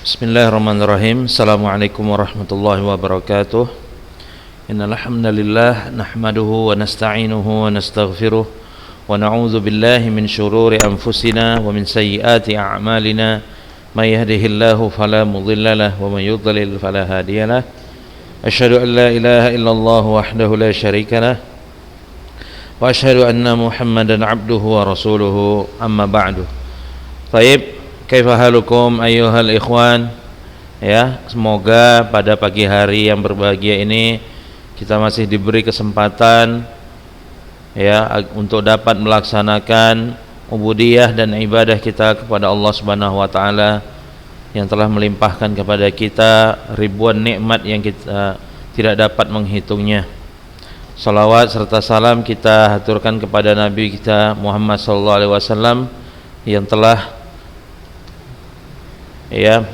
Bismillahirrahmanirrahim. Assalamualaikum warahmatullahi wabarakatuh. Innal hamdalillah nahmaduhu wa nasta'inuhu wa nastaghfiruh wa na'udzu billahi min shururi anfusina wa min sayyiati a'malina. May yahdihillahu fala mudilla lahu wa may yudlil fala hadiyalah. Asyhadu an la ilaha illallah wahdahu la syarika lah wa asyhadu anna Muhammadan 'abduhu wa rasuluhu. Amma ba'du. Baik, kaifa halukum ayyuhal ikhwan? Ya, semoga pada pagi hari yang berbahagia ini kita masih diberi kesempatan ya untuk dapat melaksanakan ubudiyah dan ibadah kita kepada Allah Subhanahu wa taala yang telah melimpahkan kepada kita ribuan nikmat yang kita tidak dapat menghitungnya. Salawat serta salam kita haturkan kepada Nabi kita Muhammad sallallahu alaihi wasallam yang telah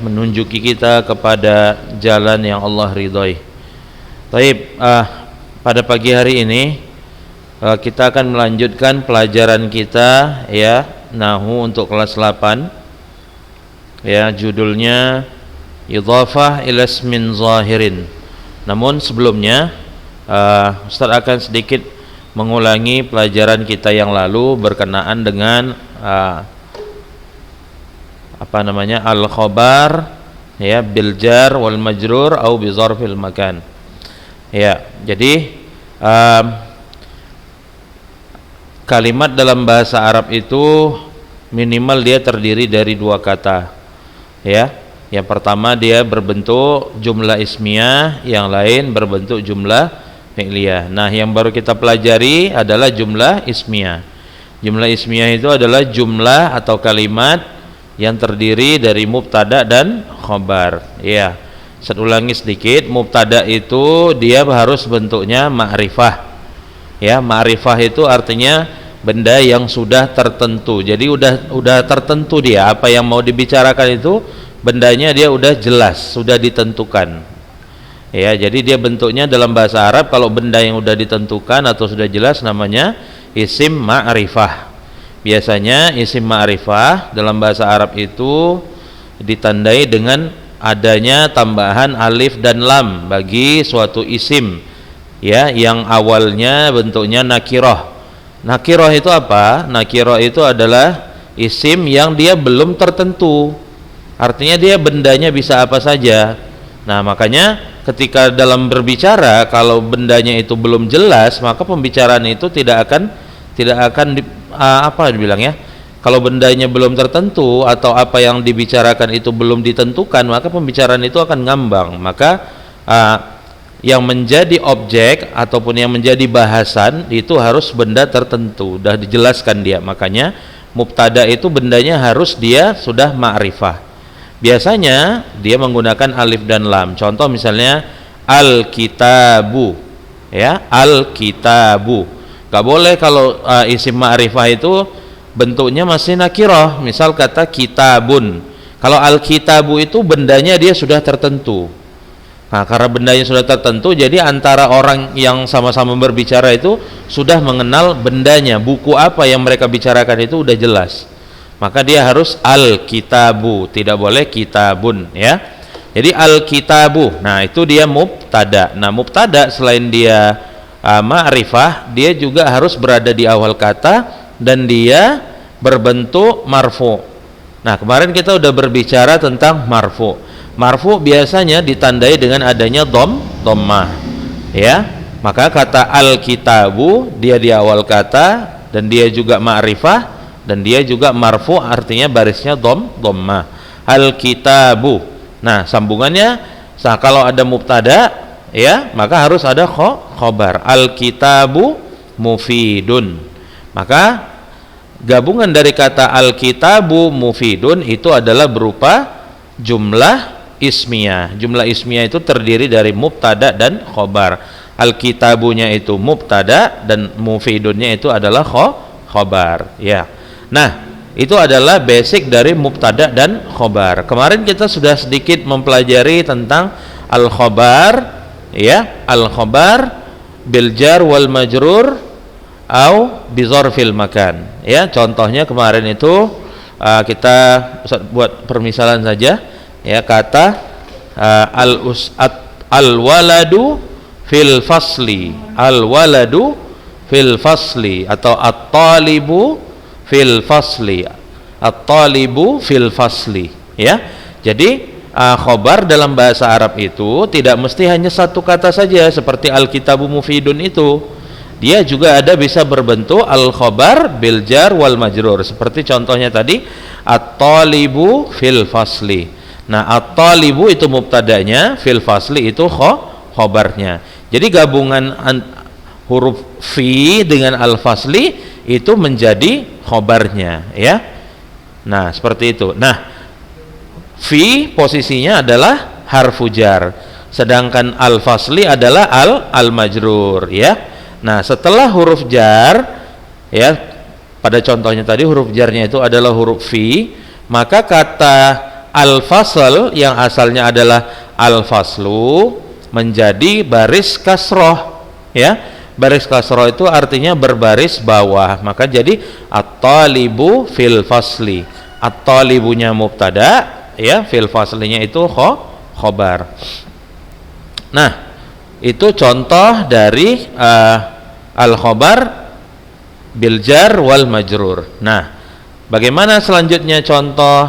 menunjuki kita kepada jalan yang Allah ridhoi. Baik, pada pagi hari ini kita akan melanjutkan pelajaran kita Nahwu untuk kelas 8. Judulnya Idhafah ila ismin zahirin. Namun sebelumnya Ustaz akan sedikit mengulangi pelajaran kita yang lalu berkenaan dengan al-khabar bil jar wal majrur au bi dzarfil makan. Jadi kalimat dalam bahasa Arab itu minimal dia terdiri dari dua kata. Yang pertama dia berbentuk jumlah ismiyah, yang lain berbentuk jumlah fi'liyah. Nah, yang baru kita pelajari adalah jumlah ismiyah. Jumlah ismiyah itu adalah jumlah atau kalimat yang terdiri dari mubtada dan khobar. Saya ulangi sedikit. Mubtada itu dia harus bentuknya ma'rifah. Ma'rifah itu artinya benda yang sudah tertentu. Jadi udah tertentu dia apa yang mau dibicarakan itu, bendanya dia udah jelas, sudah ditentukan. Jadi dia bentuknya dalam bahasa Arab kalau benda yang udah ditentukan atau sudah jelas namanya isim ma'rifah. Biasanya isim ma'rifah dalam bahasa Arab itu ditandai dengan adanya tambahan alif dan lam bagi suatu isim yang awalnya bentuknya nakirah. Nakirah itu apa? Nakirah itu adalah isim yang dia belum tertentu. Artinya dia bendanya bisa apa saja. Nah, makanya ketika dalam berbicara kalau bendanya itu belum jelas, maka pembicaraan itu tidak akan kalau bendanya belum tertentu atau apa yang dibicarakan itu belum ditentukan, maka pembicaraan itu akan ngambang. Maka yang menjadi objek ataupun yang menjadi bahasan itu harus benda tertentu, sudah dijelaskan dia. Makanya mubtada itu bendanya harus dia sudah ma'rifah. Biasanya dia menggunakan alif dan lam. Contoh misalnya al-kitabu, al-kitabu. Gak boleh kalau isim ma'rifah itu bentuknya masih nakirah. Misal kata kitabun. Kalau al-kitabu itu bendanya dia sudah tertentu. Nah, karena bendanya sudah tertentu, jadi antara orang yang sama-sama berbicara itu sudah mengenal bendanya. Buku apa yang mereka bicarakan itu udah jelas. Maka dia harus al-kitabu, tidak boleh kitabun. Jadi al-kitabu. Nah, itu dia mubtada. Nah, mubtada selain dia ma'rifah, dia juga harus berada di awal kata dan dia berbentuk marfu. Nah, kemarin kita udah berbicara tentang marfu. Marfu biasanya ditandai dengan adanya dhammah. Maka kata al-kitabu dia di awal kata dan dia juga ma'rifah dan dia juga marfu, artinya barisnya dhammah. Al-kitabu. Nah, sambungannya kalau ada mubtada maka harus ada khobar. Al-kitabu mufidun. Maka gabungan dari kata al-kitabu mufidun itu adalah berupa jumlah ismiyah. Jumlah ismiyah itu terdiri dari mubtada dan khobar. Al-kitabunya itu mubtada dan mufidunnya itu adalah khobar. Nah, itu adalah basic dari mubtada dan khobar. Kemarin kita sudah sedikit mempelajari tentang al-khobar, al-khobar bil jar wal majrur au bi dzarfil makan. Contohnya kemarin itu kita buat permisalan saja. Ya, kata al-waladu fil fasli, al-waladu fil fasli, atau at-talibu fil fasli, at-talibu fil fasli. Ya, jadi khobar dalam bahasa Arab itu tidak mesti hanya satu kata saja seperti al-kitabu mufidun itu. Dia juga ada bisa berbentuk al-khobar bil jar wal majrur, seperti contohnya tadi at-talibu fil fasli. Nah, at-talibu itu mubtadanya, fil fasli itu khobarnya. Jadi gabungan huruf fi dengan al-fasli itu menjadi khobarnya, ya. Nah, seperti itu. Nah, fi posisinya adalah harfu jar, sedangkan al-fasli adalah al-majrur, ya. Nah, setelah huruf jar, ya, pada contohnya tadi huruf jarnya itu adalah huruf fi, maka kata al-fasl yang asalnya adalah al-faslu menjadi baris kasroh, ya. Baris kasroh itu artinya berbaris bawah, maka jadi at-talibu fil fasli. At-talibunya mubtada, ya, fil faslinya itu khobar. Nah, itu contoh dari al-khobar bil jar wal majrur. Nah, bagaimana selanjutnya contoh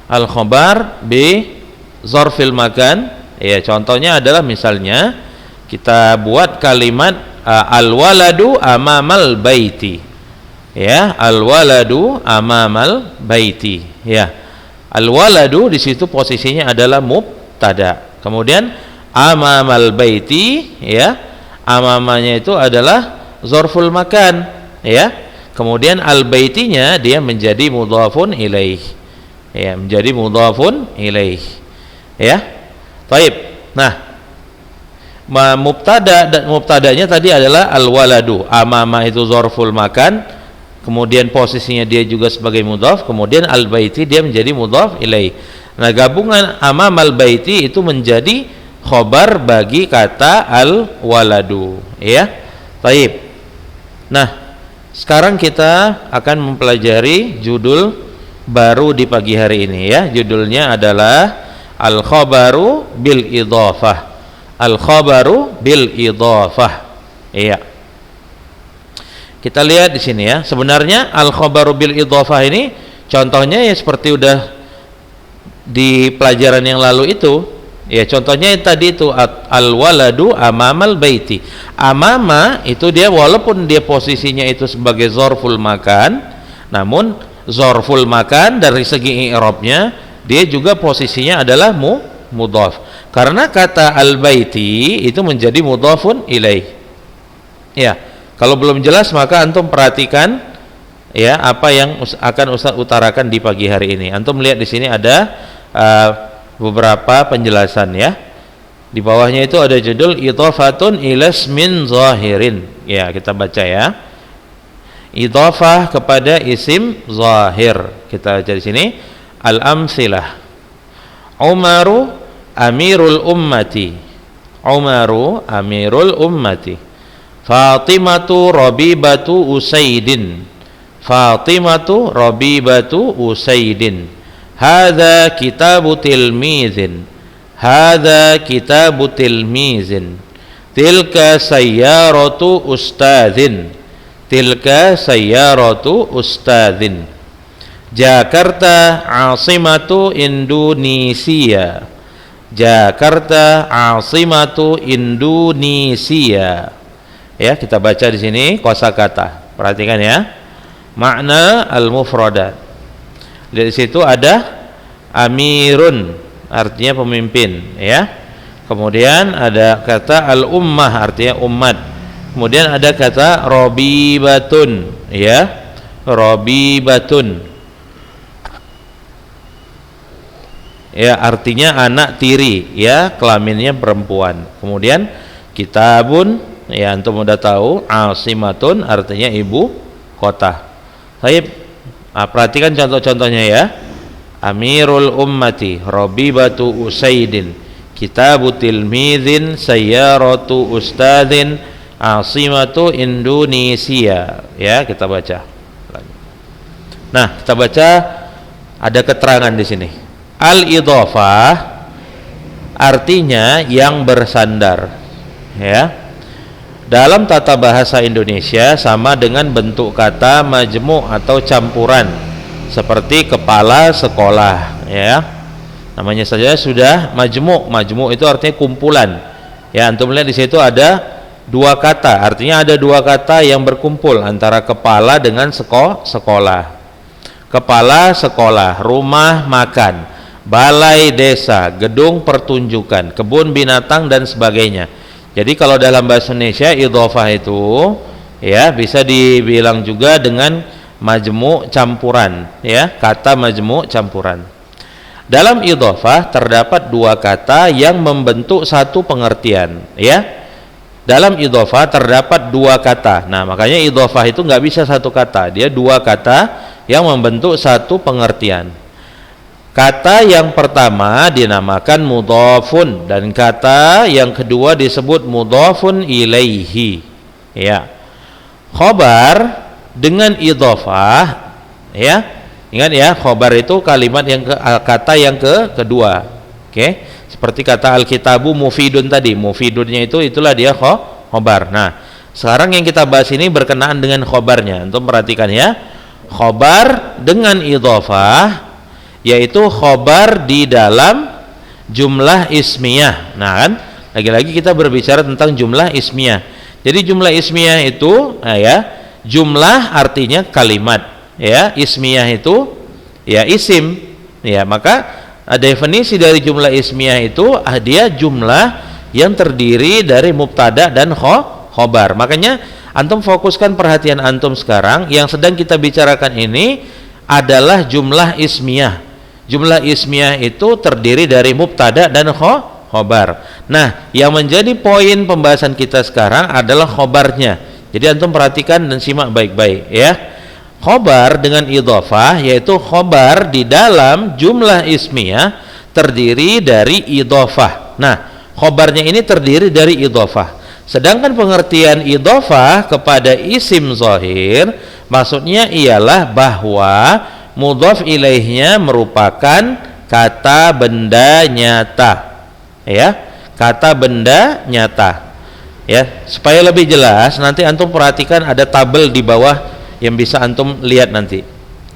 al-khobar bi zorfil makan? Ya, contohnya adalah misalnya kita buat kalimat al-waladu amamal baiti. Ya, al-waladu amamal baiti. Ya, al-waladu di situ posisinya adalah mubtada. Kemudian amamal baiti, ya, amamanya itu adalah zorful makan, ya. Kemudian al-baitinya dia menjadi mudhafun ilaih. Ya, menjadi mudhafun ilaih. Ya. Baik. Nah, mubtada dan mubtadanya tadi adalah al-waladu. Amama itu zorful makan. Kemudian posisinya dia juga sebagai mudhaf, kemudian al-baiti dia menjadi mudhaf ilaih. Nah, gabungan amamal baiti itu menjadi khobar bagi kata al-waladu, ya. Taib. Nah, sekarang kita akan mempelajari judul baru di pagi hari ini, ya. Judulnya adalah al-khabaru bil idhafah. Al-khabaru bil idhafah. Iya. Kita lihat di sini, ya. Sebenarnya al-khabaru bil idhafah ini contohnya ya seperti udah di pelajaran yang lalu itu. Ya, contohnya yang tadi itu al-waladu amamal baiti. Amama itu dia walaupun dia posisinya itu sebagai zorful makan, namun zorful makan dari segi i'rabnya dia juga posisinya adalah mudhaf. Karena kata al-baiti itu menjadi mudhafun ilaih. Ya, kalau belum jelas maka antum perhatikan, ya, apa yang akan Ustaz utarakan di pagi hari ini. Antum lihat di sini ada beberapa penjelasan, ya. Di bawahnya itu ada judul idhafatun ila ismin zahirin. Ya, kita baca, ya. Idhafah kepada isim zahir. Kita baca di sini al-amsilah. Umaru amirul ummati. Umaru amirul ummati. Fatimatu rabibatu usaidin. Fatimatu rabibatu usaidin. Hadza kitabu tilmizin. Hadza kitabu tilmizin. Tilka sayyaratu ustadzin. Tilka sayyaratu ustadzin. Jakarta asimatu Indonesia. Jakarta asimatu Indonesia. Ya, kita baca di sini kosakata. Perhatikan, ya. Makna al-mufradat. Di situ ada amirun, artinya pemimpin, ya. Kemudian ada kata al-ummah, artinya umat. Kemudian ada kata robibatun, ya. Robibatun, ya, artinya anak tiri, ya, kelaminnya perempuan. Kemudian kitabun, ya, antum udah tahu, asimatun artinya ibu kota. Baik. Perhatikan contoh-contohnya, ya. Amirul ummati rabibatu usaidin, kitabu tilmizin, sayyaratu ustadzin, asimatu Indonesia. Ya, kita baca. Nah, kita baca ada keterangan di sini. Al-idhofah artinya yang bersandar, ya. Dalam tata bahasa Indonesia sama dengan bentuk kata majmu' atau campuran, seperti kepala sekolah, ya. Namanya saja sudah majmu'. Majmu' itu artinya kumpulan. Ya, antum lihat di situ ada dua kata, artinya ada dua kata yang berkumpul antara kepala dengan sekolah. Kepala sekolah, rumah makan, balai desa, gedung pertunjukan, kebun binatang dan sebagainya. Jadi kalau dalam bahasa Indonesia idhofah itu ya bisa dibilang juga dengan majmu' campuran, ya, kata majmu' campuran. Dalam idhofah terdapat dua kata yang membentuk satu pengertian, ya. Dalam idhofah terdapat dua kata. Nah, makanya idhofah itu nggak bisa satu kata, dia dua kata yang membentuk satu pengertian. Kata yang pertama dinamakan mudhafun dan kata yang kedua disebut mudhafun ilaihi, ya. Khobar dengan idhofah, ya. Ingat ya, khobar itu kalimat yang kata yang kedua. Oke. Seperti kata al-kitabu mufidun tadi. Mufidunnya itulah dia khobar. Nah, sekarang yang kita bahas ini berkenaan dengan khobarnya. Antum perhatikan ya. Khobar dengan idhofah yaitu khobar di dalam jumlah ismiyah. Nah, kan lagi-lagi kita berbicara tentang jumlah ismiyah. Jadi jumlah ismiyah itu ya, jumlah artinya kalimat, ya, ismiyah itu ya isim, ya. Maka definisi dari jumlah ismiyah itu dia jumlah yang terdiri dari mubtada dan khobar. Makanya antum fokuskan perhatian antum sekarang, yang sedang kita bicarakan ini adalah jumlah ismiyah. Jumlah ismiyah itu terdiri dari mubtada dan khobar. Nah, yang menjadi poin pembahasan kita sekarang adalah khobarnya. Jadi antum perhatikan dan simak baik-baik, ya. Khobar dengan idhofah yaitu khobar di dalam jumlah ismiyah terdiri dari idhofah. Nah, khobarnya ini terdiri dari idhofah. Sedangkan pengertian idhofah kepada isim zahir maksudnya ialah bahwa mudhaf ilaihnya merupakan kata benda nyata, ya, kata benda nyata, ya. Supaya lebih jelas nanti antum perhatikan ada tabel di bawah yang bisa antum lihat nanti,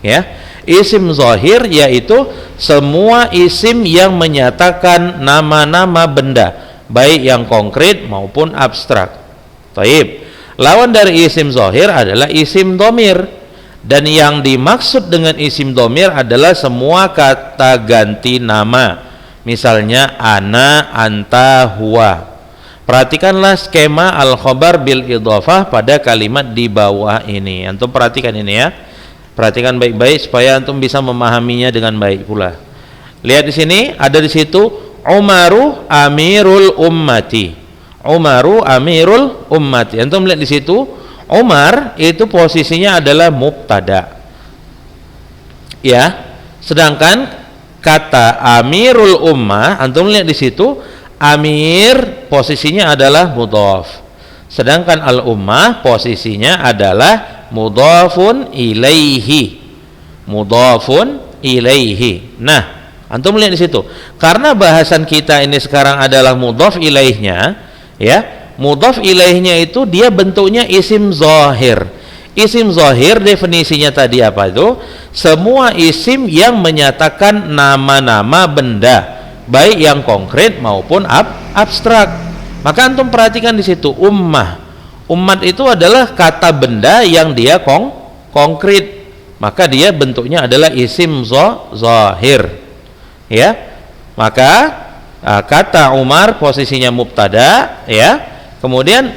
ya. Isim zahir yaitu semua isim yang menyatakan nama-nama benda, baik yang konkret maupun abstrak. Taib. Lawan dari isim zahir adalah isim dhamir, dan yang dimaksud dengan isim dhamir adalah semua kata ganti nama. Misalnya ana, anta, huwa. Perhatikanlah skema al-khobar bil idhofah pada kalimat di bawah ini. Antum perhatikan ini ya. Perhatikan baik-baik supaya antum bisa memahaminya dengan baik pula. Lihat di sini, ada di situ Umaru amirul ummati. Umaru amirul ummati. Antum lihat di situ, Umar itu posisinya adalah mubtada. Ya. Sedangkan kata amirul ummah, antum lihat di situ, amir posisinya adalah mudhaf. Sedangkan al-ummah posisinya adalah mudhafun ilaihi. Mudhafun ilaihi. Nah, antum lihat di situ. Karena bahasan kita ini sekarang adalah mudhaf ilaihnya, ya. Mudhaf ilaihnya itu dia bentuknya isim zahir. Isim zahir definisinya tadi apa itu? Semua isim yang menyatakan nama-nama benda, baik yang konkret maupun abstrak. Maka antum perhatikan di situ ummah. Ummat itu adalah kata benda yang dia konkret. Maka dia bentuknya adalah isim zahir. Ya. Maka kata Umar posisinya mubtada, ya. Kemudian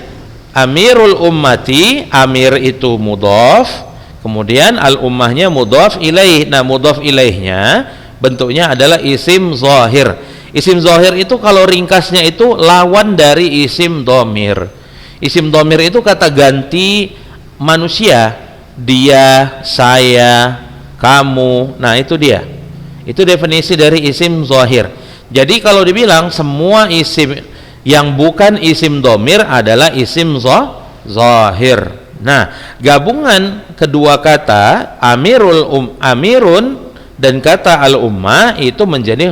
amirul ummati, amir itu mudhaf, kemudian al-ummahnya mudhaf ilaih. Nah, mudhaf ilaihnya bentuknya adalah isim zahir. Isim zahir itu kalau ringkasnya itu lawan dari isim dhamir. Isim dhamir itu kata ganti manusia, dia, saya, kamu. Nah, itu dia. Itu definisi dari isim zahir. Jadi kalau dibilang semua isim yang bukan isim dhamir adalah isim zahir. Nah, gabungan kedua kata amirun dan kata al-ummah itu menjadi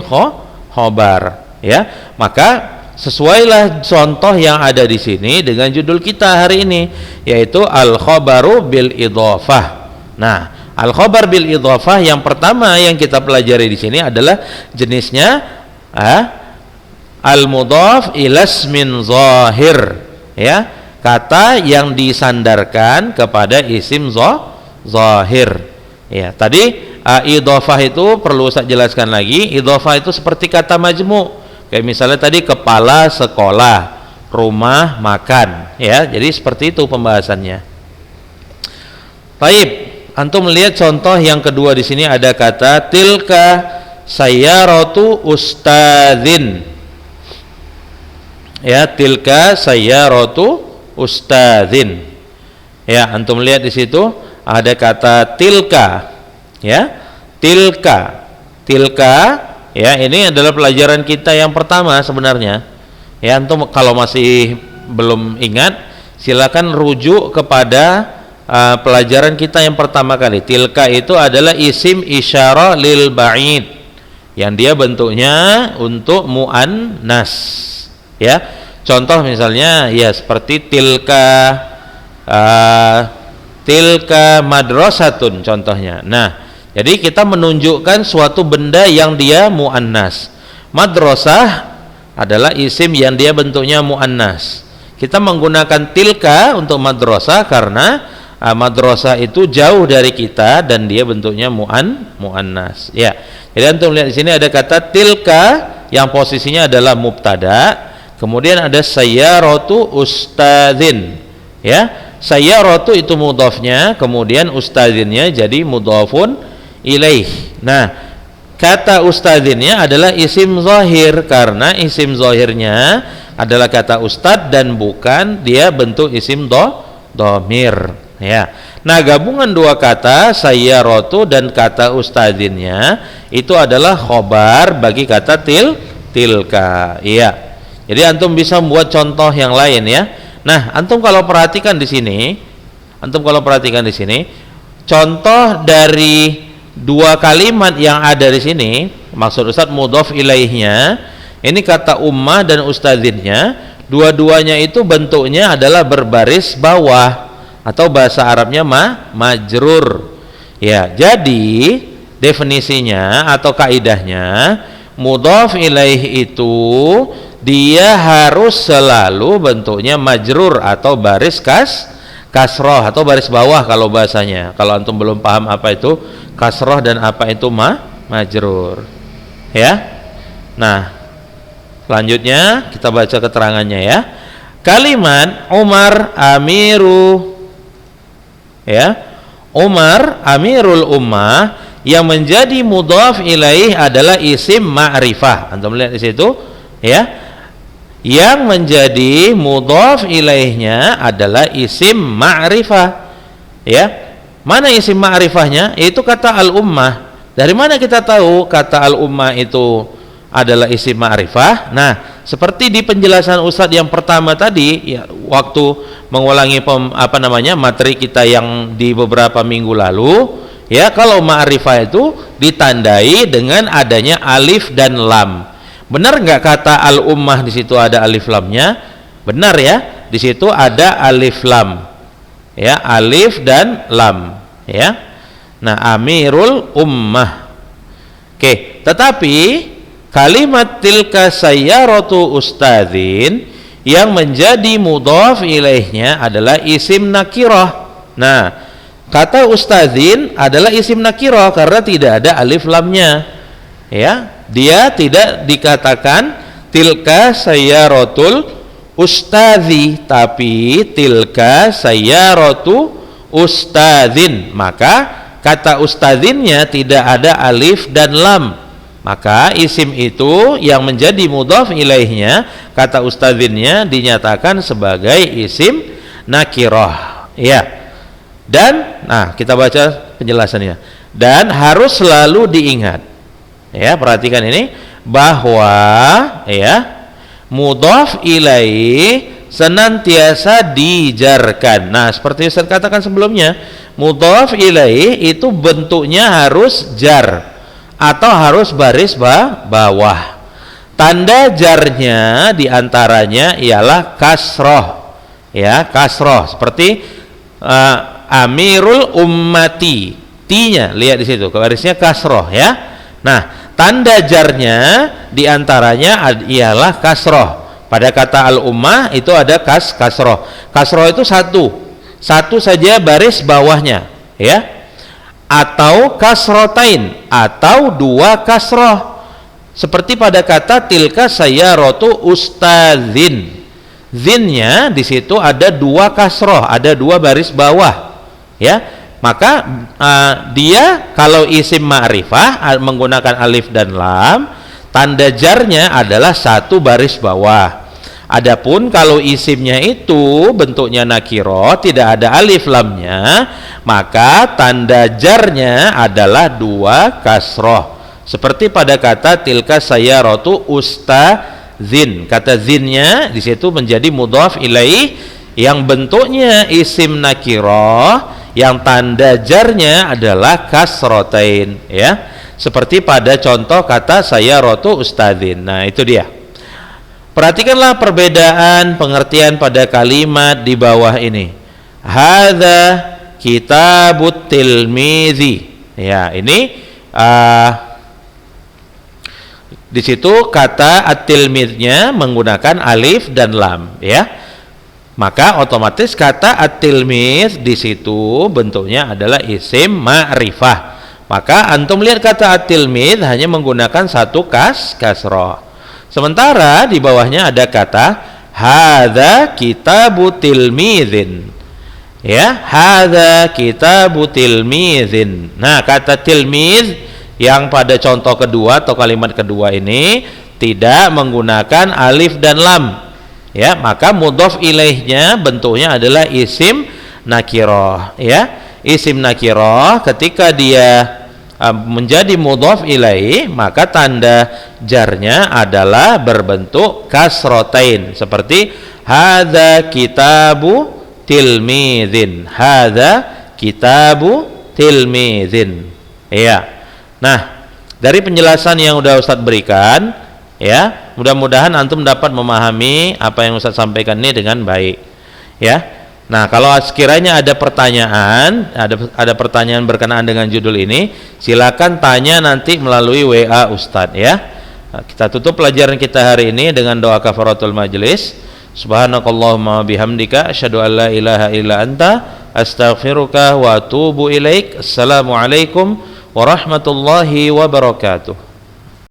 khobar, ya. Maka sesuailah contoh yang ada di sini dengan judul kita hari ini, yaitu al-khabaru bil idhafah. Nah, al-khabar bil idhafah yang pertama yang kita pelajari di sini adalah jenisnya al-mudhaf ila ismin zahir, ya, kata yang disandarkan kepada isim zahir. Ya, tadi idhafah itu perlu saya jelaskan lagi. Idhafah itu seperti kata majmu'. Kayak misalnya tadi kepala sekolah, rumah makan, ya. Jadi seperti itu pembahasannya. Baik, antum melihat contoh yang kedua di sini ada kata tilka sayyaratu ustadzin. Ya, tilka sayyaratu ustadzin. Ya, antum lihat di situ ada kata tilka, ya, tilka, ya, ini adalah pelajaran kita yang pertama sebenarnya, ya. Antum kalau masih belum ingat, silakan rujuk kepada pelajaran kita yang pertama kali. Tilka itu adalah isim isyarah lil ba'id, yang dia bentuknya untuk muannas, ya. Contoh misalnya, ya, seperti tilka madrasatun contohnya. Nah, jadi kita menunjukkan suatu benda yang dia muannas. Madrasah adalah isim yang dia bentuknya muannas. Kita menggunakan tilka untuk madrasah karena madrasah itu jauh dari kita dan dia bentuknya muannas. Ya. Jadi antum lihat di sini ada kata tilka yang posisinya adalah mubtada, kemudian ada sayyaratu ustadzin, ya. Sayyaratu itu mudhafnya, kemudian ustadzinnya jadi mudhafun ilaih. Nah, kata ustadzinnya adalah isim zahir karena isim zahirnya adalah kata ustad dan bukan dia bentuk isim dhamir, ya. Nah, gabungan dua kata sayyaratu dan kata ustadzinnya itu adalah khobar bagi kata tilka, iya. Jadi antum bisa membuat contoh yang lain, ya. Nah, antum kalau perhatikan di sini, contoh dari dua kalimat yang ada di sini, maksud Ustaz mudhaf ilaihnya, ini kata ummah dan ustadzinnya, dua-duanya itu bentuknya adalah berbaris bawah atau bahasa Arabnya majrur. Ya, jadi definisinya atau kaidahnya mudhaf ilaih itu dia harus selalu bentuknya majrur atau baris kasroh atau baris bawah kalau bahasanya. Kalau antum belum paham apa itu kasroh dan apa itu majrur, ya. Nah, selanjutnya kita baca keterangannya, ya. Kalimat Umar amiru, ya, Umar amirul ummah, yang menjadi mudhaf ilaih adalah isim ma'rifah. Antum lihat di situ, ya. Yang menjadi mudhaf ilaihnya adalah isim ma'rifah, ya. Mana isim ma'rifahnya? Itu kata al-ummah. Dari mana kita tahu kata al-ummah itu adalah isim ma'rifah? Nah, seperti di penjelasan Ustadz yang pertama tadi, ya, waktu mengulangi materi kita yang di beberapa minggu lalu, ya, kalau ma'rifah itu ditandai dengan adanya alif dan lam. Benar nggak kata al-ummah di situ ada alif lamnya? Benar, ya. Di situ ada alif lam, ya, alif dan lam, ya. Nah, amirul ummah. Oke, tetapi kalimat tilka sayyaratu ustadzin yang menjadi mudhaf ilaihnya adalah isim nakirah. Nah, kata ustadzin adalah isim nakirah karena tidak ada alif lamnya, ya. Dia tidak dikatakan tilka sayyaratul ustadzi, tapi tilka sayyaratu ustadzin. Maka kata ustadzinnya tidak ada alif dan lam. Maka isim itu yang menjadi mudhaf ilaihnya, kata ustadzinnya dinyatakan sebagai isim nakirah, ya. Dan nah, kita baca penjelasannya. Dan harus selalu diingat, ya, perhatikan ini, bahwa, ya, mudhaf ilaih senantiasa dijarkan. Nah, seperti saya katakan sebelumnya, mudhaf ilaih itu bentuknya harus jar. atau harus baris bawah. Tanda jarnya diantaranya ialah kasroh, ya, kasroh seperti amirul ummati, t-nya lihat di situ garisnya kasroh, ya. Nah, tanda jarnya diantaranya ialah kasroh. Pada kata al-ummah itu ada kasroh. Kasroh itu satu saja baris bawahnya, ya. Atau kasrotain, atau dua kasroh. Seperti pada kata tilka sayyaratu ustadzin, zinnya di situ ada dua kasroh, ada dua baris bawah, ya. Maka dia kalau isim ma'rifah menggunakan alif dan lam, tanda jarnya adalah satu baris bawah. Adapun kalau isimnya itu bentuknya nakiro, tidak ada alif lamnya, maka tanda jarnya adalah dua kasroh. Seperti pada kata tilka sayyaratu ustadzin, kata zinnya di situ menjadi mudhaf ilaih yang bentuknya isim nakiro, yang tanda jarnya adalah kasrotain, ya. Seperti pada contoh kata sayyaratu ustadzin. Nah, itu dia. Perhatikanlah perbedaan pengertian pada kalimat di bawah ini. Hadza kitabut tilmizi. Ya, ini di situ kata at-tilmidnya menggunakan alif dan lam, ya. Maka otomatis kata at-tilmid di situ bentuknya adalah isim ma'rifah. Maka antum lihat kata at-tilmid hanya menggunakan satu kasroh. Sementara di bawahnya ada kata hadza kitabu tilmidin. Ya, hadza kitabu tilmidin. Nah, kata tilmid yang pada contoh kedua atau kalimat kedua ini tidak menggunakan alif dan lam, ya. Maka mudhof ilaihnya bentuknya adalah isim nakiroh, ya. Isim nakiroh ketika dia menjadi mudhof ilaih, maka tanda jarnya adalah berbentuk kasrotain, seperti hadza kitabu tilmidin, hadza kitabu tilmidin, ya. Nah, dari penjelasan yang udah Ustadz berikan, ya, mudah-mudahan antum dapat memahami apa yang Ustadz sampaikan ini dengan baik, ya. Nah, kalau sekiranya ada pertanyaan, ada pertanyaan berkenaan dengan judul ini, silakan tanya nanti melalui WA Ustadz, ya. Nah, kita tutup pelajaran kita hari ini dengan doa kafaratul majlis. Subhanakallahumma bihamdika asyhadu an la ilaha illa anta astaghfiruka wa atubu ilaik. Assalamualaikum warahmatullahi wabarakatuh.